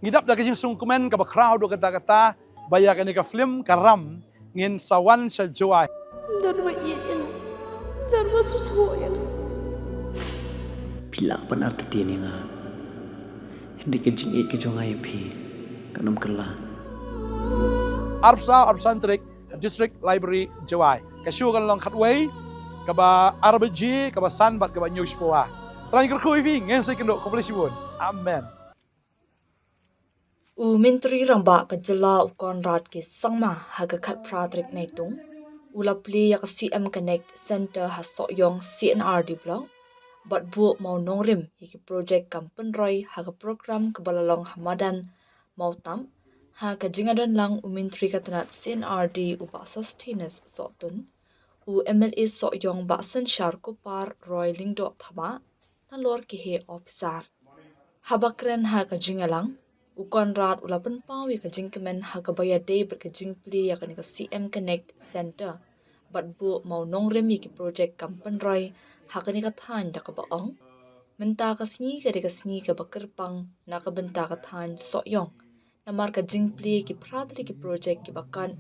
Ngidap da kajing sungkumen ka crowd do kata-kata bayakan ni ka film karam ngin sawan sa joy. Dan wa iin. Dan wa Sohiong. Pila pan arti tiani nga. Hindi kajing ik kajong pi kanam kala. Arpsantrik District Library Joy. Kasyu kan long khatway kaba RBG kaba sanbat kaba news poa. Try kerkui vi ngin sa kendo komplisibun. Amen. Menteri ramba ka jala Conrad ke sangma haga khat pradrik naitung Plie ya CM Connect Center ha Sohiong CNRD block but bu mawnongrim iki project kampen roy haga program kebalalong hamadan mautam ha ka jingadon lang menteri katanat CNRD uba sustenance sotun MLA Sohiong ba sensyar kupar roy lingdo thaba talor ki he officer habakren ha ka jingalang Conrad ulapan pawi ka jingkemen hakabaya day berkajing Plie ya ka CM Connect Center but bu mawnongrim ki project kampen roy hakani ka than da ka baong menta ka sngi ka bakerpang na ka benta ka than Sohiong namar ka jing Plie ki pradri ki project ki bakan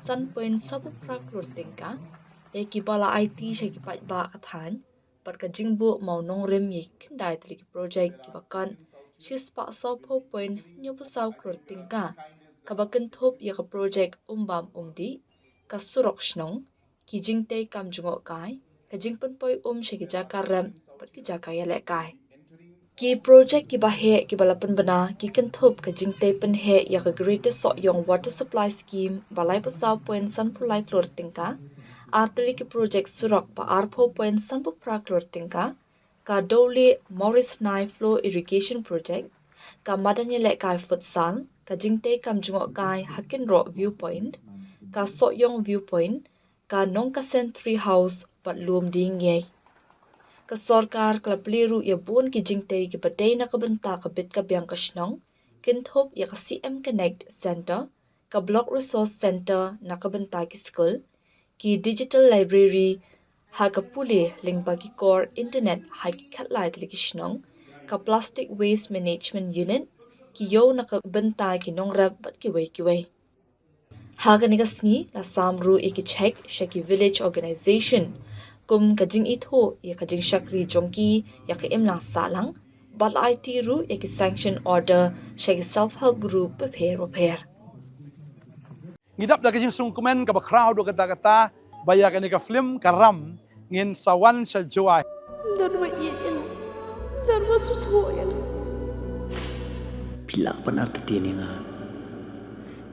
sun point sabu praklur tingka ya ki bala IT sya ki ba ka than but ka jing bu mawnongrim ki kendai ki project ki bakan Shispa saw point nyo pasaw klur ka kabakan top ya ka project umbam umdi ka surok shnong ki jingte kam jungo kai ka jingpan poi shi ki jakaram pat ki jakaya le kai ki project ki bahe ki balapan bana ki kan top ka jingte pen he ya ka greatest Sohiong water supply scheme balai pasaw point san pulai klur ka atli ki project surok pa arpo point san pupra klur ka dole Morris Nai Flow Irrigation Project, ka madanya lek kai futsal, ka jingte kam jungok kai Hakin Rock Viewpoint, ka Sohiong Viewpoint, ka Nongkasen Tree House pat lum ding ye. Ka sorkar ka pliru ya bon ki jingte ki badai na kabenta ka bit ka biang ka shnong, kinthop ya ka CM Connect Center, ka Block Resource Center na kabenta ki school, ki Digital Library, haga puli ling bagi core internet hagi katlai telegishnong ka plastic waste management unit ki yo nakabenta ki nongrab bat ki wei haga ni kasngi la samru iki check shaki village organization kum kajing itho ya kajing shakri jongki ya ka imlang salang bal IT ru ya ki sanction order shaki self help group pair Ngidap da kajing sungkumen ka crowd do kata-kata bayakan ni ka film karam ngin sawan sa joy. Dan wa iin. Dan wa Sohiong. Pila pan arti tiani nga.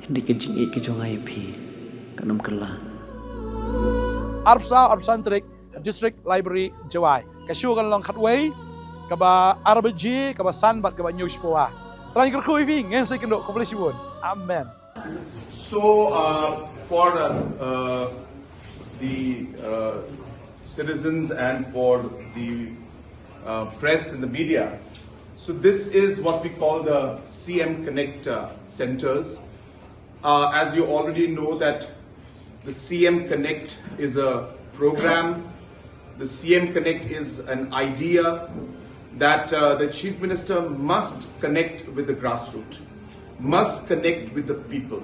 Hindi kajing ik kajong pi kanam kala. Arpsantrik District Library Joy. Kasyu kan long khatway kaba RBG kaba sanbat kaba news poa. Try kerkui vi ngin sa kendo komplisibun. Amen. So, for the citizens and for the press and the media, so this is what we call the CM Connect centers. As you already know that the CM Connect is a program, the CM Connect is an idea that the Chief Minister must connect with the grassroots, must connect with the people.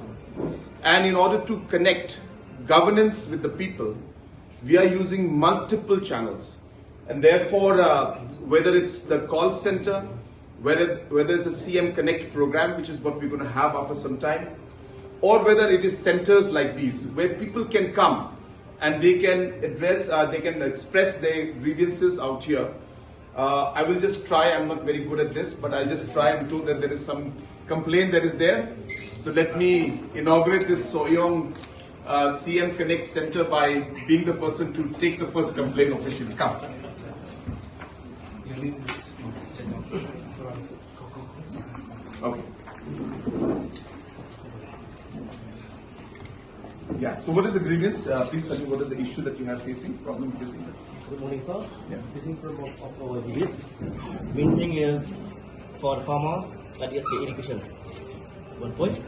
And in order to connect governance with the people, we are using multiple channels. And therefore, whether it's the call center, whether it's a CM Connect program, which is what we're going to have after some time, or whether it is centers like these, where people can come and they can express their grievances out here. I will just try, I'm not very good at this, but I'll just try. I'm told that there is some complaint that is there. So let me inaugurate this Sohiong CM Connect Center by being the person to take the first complaint officially. Come. Okay. Yeah, so what is the grievance? Please tell me what is the issue that you have problem facing? Good morning, sir. Yeah. Facing problem of our village. Main thing is for farmer, that is the irrigation. 1 point.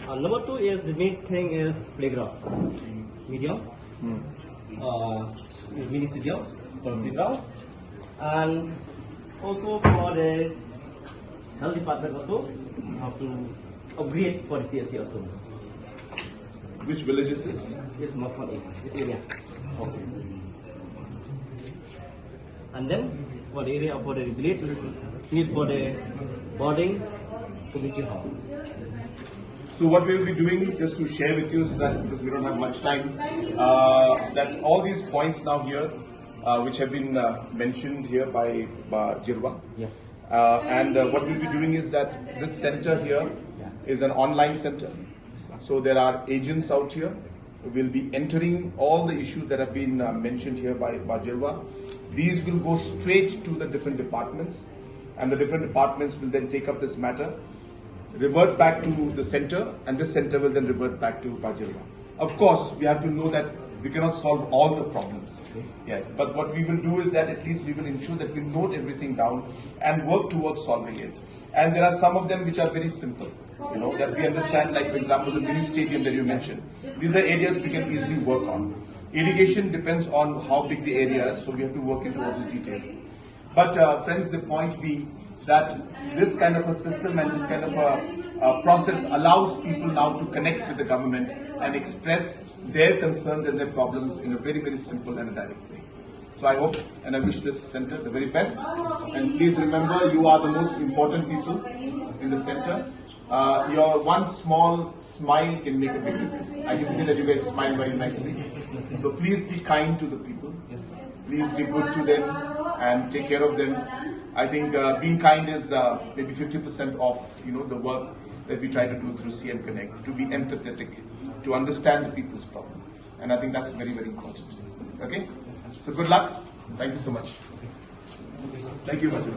And number 2 is the main thing is playground. Medium. Mini stadium for playground. And also for the health department also have to upgrade for the CSC also. Which village is this? It's Mafan this area. Okay. And then for the area for the village, need for the boarding community hall. So what we will be doing, just to share with you, so that because we don't have much time, that all these points now here, which have been mentioned here by Jirwa, Yes. and what we'll be doing is that this center here is an online center. So there are agents out here who will be entering all the issues that have been mentioned here by Jirwa. These will go straight to the different departments, and the different departments will then take up this matter, revert back to the center, and this center will then revert back to Bajirwa. Of course, we have to know that we cannot solve all the problems. Yes, but what we will do is that at least we will ensure that we note everything down and work towards solving it. And there are some of them which are very simple, that we understand, like for example, the mini stadium that you mentioned. These are areas we can easily work on. Irrigation depends on how big the area is, so we have to work into all the details. But friends, the point being that this kind of a system and this kind of a process allows people now to connect with the government and express their concerns and their problems in a very, very simple and a direct way. So I hope and I wish this center the very best. And please remember, you are the most important people in the center. Your one small smile can make a big difference. I can see that you guys smile very nicely. So please be kind to the people. Please be good to them and take care of them. I think being kind is maybe 50% of the work that we try to do through CM Connect, to be empathetic, to understand the people's problem. And I think that's very, very important. Okay? So good luck. Thank you so much. Thank you, Madhu.